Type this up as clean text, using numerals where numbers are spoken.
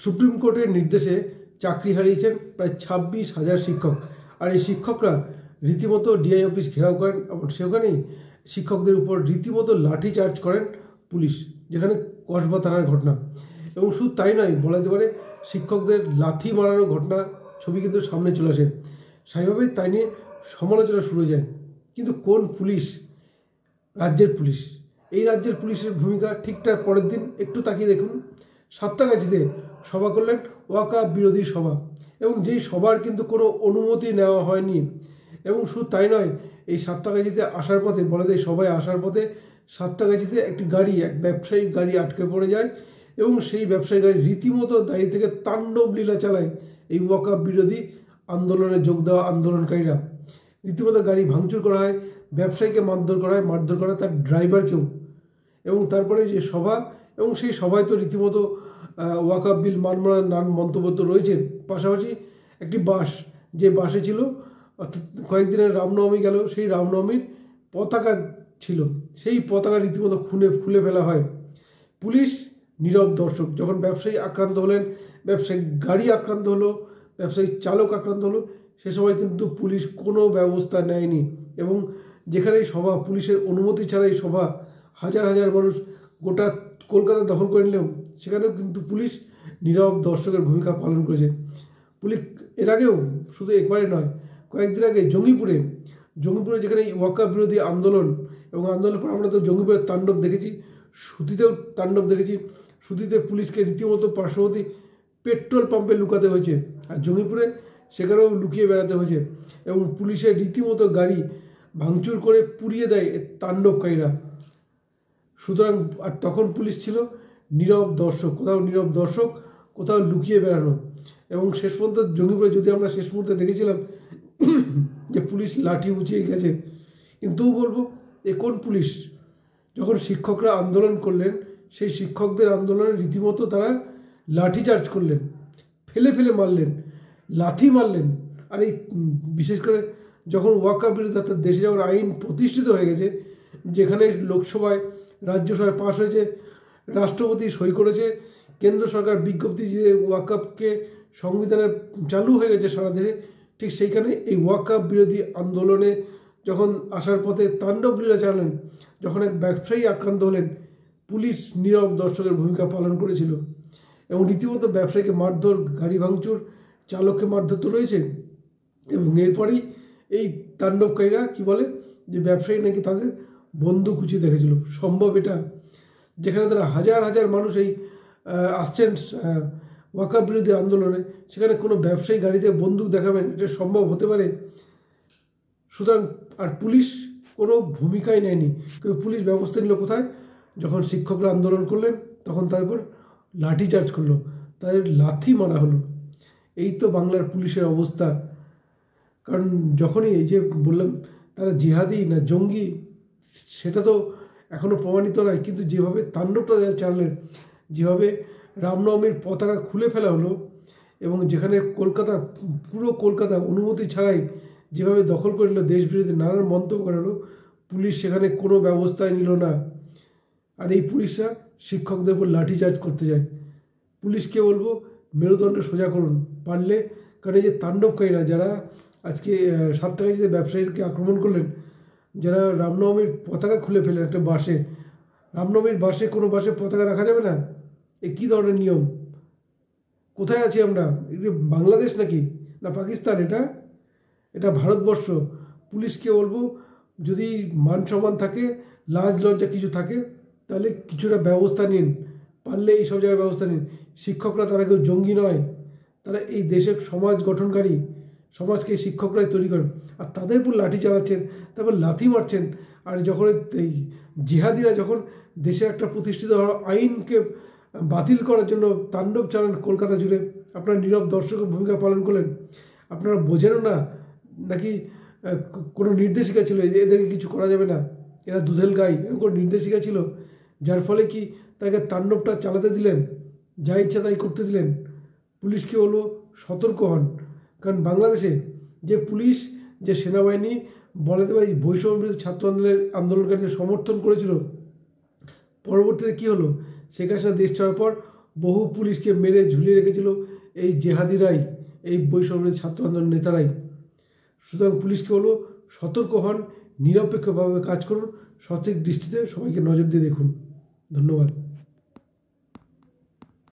Supreme কোর্টের নির্দেশে চাকরি হারিয়েছেন প্রায় 26,000 শিক্ষক। আর এই শিক্ষকরা রীতিমতো ডিআই অফিস ঘেরাও করেন এবং সেখানেই শিক্ষকদের উপর রীতিমতো লাঠি চার্জ করেন পুলিশ, যেখানে কসবা থানার ঘটনা। এবং শুধু তাই নয়, বলা যেতে পারে শিক্ষকদের লাথি মারারও ঘটনা ছবি কিন্তু সামনে চলে আসে। স্বাভাবিকভাবেই তাই নিয়ে সমালোচনা শুরু হয়ে যায়। কিন্তু কোন পুলিশ? রাজ্যের পুলিশ। এই রাজ্যের পুলিশের ভূমিকা ঠিকঠাক পরের দিন একটু তাকিয়ে দেখুন। সাতটাগাছিতে সভা করলেন ওয়াকআপ বিরোধী সভা, এবং যেই সভার কিন্তু কোনো অনুমতি নেওয়া হয়নি। এবং শুধু তাই নয়, এই সাতটাগাছিতে আসার পথে, বলা যায় সভায় আসার পথে সাতটাগাছিতে একটি গাড়ি, এক ব্যবসায়িক গাড়ি আটকে পড়ে যায়, এবং সেই ব্যবসায়িক গাড়ি রীতিমতো দাঁড়িয়ে থেকে তাণ্ডব লীলা চালায় এই ওয়াকআপ বিরোধী আন্দোলনে যোগ দেওয়া আন্দোলনকারীরা। রীতিমতো গাড়ি ভাঙচুর করা হয়, ব্যবসায়ীকে মারধর করা হয় তার ড্রাইভারকেও। এবং তারপরে যে সভা, এবং সেই সভায় তো রীতিমতো ওয়াকআপ বিল মানমারার নান মন্তব্য তো রয়েছে। পাশাপাশি একটি বাস, যে বাসে ছিল, অর্থাৎ কয়েকদিনের রামনবমী গেল, সেই রামনবমীর পতাকা ছিল, সেই পতাকা রীতিমতো খুলে ফেলা হয়। পুলিশ নীরব দর্শক। যখন ব্যবসায়ী আক্রান্ত হলেন, ব্যবসায়িক গাড়ি আক্রান্ত হলো, ব্যবসায়িক চালক আক্রান্ত হলো, সে সময় কিন্তু পুলিশ কোনো ব্যবস্থা নেয়নি। এবং যেখানে সভা, পুলিশের অনুমতি ছাড়াই সভা, হাজার হাজার মানুষ গোটা কলকাতা দখল করে নিলেও সেখানেও কিন্তু পুলিশ নীরব দর্শকের ভূমিকা পালন করেছে। পুলিশ এর আগেও, শুধু একবারে নয়, কয়েকদিন আগে জঙ্গিপুরে যেখানে ওয়াকআপ বিরোধী আন্দোলন, এবং আন্দোলনের পর আমরা তো জঙ্গিপুরের তাণ্ডব দেখেছি, সুতিতেও তাণ্ডব দেখেছি। সুতিতে পুলিশকে রীতিমতো পার্শ্ববর্তী পেট্রোল পাম্পে লুকাতে হয়েছে, আর জঙ্গিপুরে সেখানেও লুকিয়ে বেড়াতে হয়েছে, এবং পুলিশের রীতিমতো গাড়ি ভাঙচুর করে পুড়িয়ে দেয় তাণ্ডবকারীরা। সুতরাং আর তখন পুলিশ ছিল নীরব দর্শক, কোথাও লুকিয়ে বেড়ানো। এবং শেষ পর্যন্ত জঙ্গিপুরে যদি আমরা শেষ মুহূর্তে দেখেছিলাম যে পুলিশ লাঠি উঁচিয়ে গেছে, কিন্তু বলবো এ কোন পুলিশ? যখন শিক্ষকরা আন্দোলন করলেন, সেই শিক্ষকদের আন্দোলনে রীতিমতো তারা লাঠি চার্জ করলেন, ফেলে মারলেন, লাথি মারলেন। আর এই বিশেষ করে যখন ওয়াকআপ বিরোধী, অর্থাৎ দেশে যখন আইন প্রতিষ্ঠিত হয়ে গেছে, যেখানে লোকসভায়, রাজ্যসভায় পাশ হয়েছে, রাষ্ট্রপতি সই করেছে, কেন্দ্র সরকার বিজ্ঞপ্তি যে ওয়াকআপকে সংবিধানে চালু হয়ে গেছে সারা দেশে, ঠিক সেইখানে এই ওয়াকআপ বিরোধী আন্দোলনে যখন আসার পথে তাণ্ডব লীলা চালালেন, যখন এক ব্যবসায়ী আক্রান্ত হলেন, পুলিশ নীরব দর্শকের ভূমিকা পালন করেছিল। এবং রীতিমতো ব্যবসায়ীকে মারধর, গাড়ি ভাঙচুর, চালককে মারধর তো রয়েছে। এবং এরপরেই এই তাণ্ডবকারীরা কি বলে, যে ব্যবসায়ী নাকি তাদের বন্দুক উঁচিয়ে দেখেছিল। সম্ভব এটা? যেখানে তারা হাজার হাজার মানুষ এই আসছেন ওয়াকআপ বিরোধী আন্দোলনে, সেখানে কোনো ব্যবসায়ী গাড়িতে বন্দুক দেখাবেন? এটা সম্ভব হতে পারে? সুতরাং আর পুলিশ কোনো ভূমিকাই নেয়নি। কিন্তু পুলিশ ব্যবস্থা নিল কোথায়? যখন শিক্ষকরা আন্দোলন করলেন, তখন তারপর লাঠি চার্জ করলো, তাদের লাথি মারা হলো। এই তো বাংলার পুলিশের অবস্থা। কারণ যখনই এই যে বললাম তারা জিহাদি না জঙ্গি, সেটা তো এখনও প্রমাণিত নয়, কিন্তু যেভাবে তাণ্ডবটা চালালেন, যেভাবে রামনবমীর পতাকা খুলে ফেলা হলো, এবং যেখানে পুরো কলকাতা অনুমতি ছাড়াই যেভাবে দখল করে নিল, দেশবিরোধী নানান মন্তব্য করা হলো, পুলিশ সেখানে কোনো ব্যবস্থাই নিল না। আর এই পুলিশরা শিক্ষকদের উপর লাঠিচার্জ করতে যায়। পুলিশকে বলবো মেরুদণ্ড সোজা করুন পারলে। কারণ এই যে তাণ্ডবকারীরা, যারা আজকে সাতটাগাছিতে ব্যবসায়ীকে আক্রমণ করলেন, যারা রামনবমীর পতাকা খুলে ফেলেন একটা বাসে, রামনবমীর বাসে কোনো বাসে পতাকা রাখা যাবে না? এ কী ধরনের নিয়ম? কোথায় আছি আমরা? এটা বাংলাদেশ নাকি না পাকিস্তান? এটা ভারতবর্ষ। পুলিশকে বলবো, যদি মান সম্মান থাকে, লাজ লজ্জা কিছু থাকে, তাহলে কিছুটা ব্যবস্থা নিন, পারলে এই সব জায়গায় ব্যবস্থা নিন। শিক্ষকরা তারা কেউ জঙ্গি নয়, তারা এই দেশের সমাজ গঠনকারী, সমাজকে শিক্ষকরাই তৈরি করেন। আর তাদের উপর লাঠি চালাচ্ছেন, তারপর লাথি মারছেন। আর যখন এই জিহাদিরা যখন দেশে একটা প্রতিষ্ঠিত আইনকে বাতিল করার জন্য তাণ্ডব চালান কলকাতা জুড়ে, আপনারা নীরব দর্শকের ভূমিকা পালন করলেন। আপনারা বোঝেনও না নাকি? কোনো নির্দেশিকা ছিল এদেরকে কিছু করা যাবে না, এরা দুধেল গাই, এরকম কোনো নির্দেশিকা ছিল, যার ফলে কি তাকে তাণ্ডবটা চালাতে দিলেন, যা ইচ্ছা তাই করতে দিলেন? পুলিশকে বলবো সতর্ক হন। কারণ বাংলাদেশে যে পুলিশ, যে সেনাবাহিনী, বলাতে পারি বৈষম্য বিরোধী ছাত্র আন্দোলনকারীদের সমর্থন করেছিল, পরবর্তীতে কী হলো? শেখ হাসিনা দেশ ছাড়ার পর বহু পুলিশকে মেরে ঝুলিয়ে রেখেছিল এই জেহাদিরাই, এই বৈষম্যের ছাত্র আন্দোলন নেতারাই। সুতরাং পুলিশকে বলবো, সতর্ক হন, নিরপেক্ষভাবে কাজ করুন, সঠিক দৃষ্টিতে সবাইকে নজর দিয়ে দেখুন। ধন্যবাদ।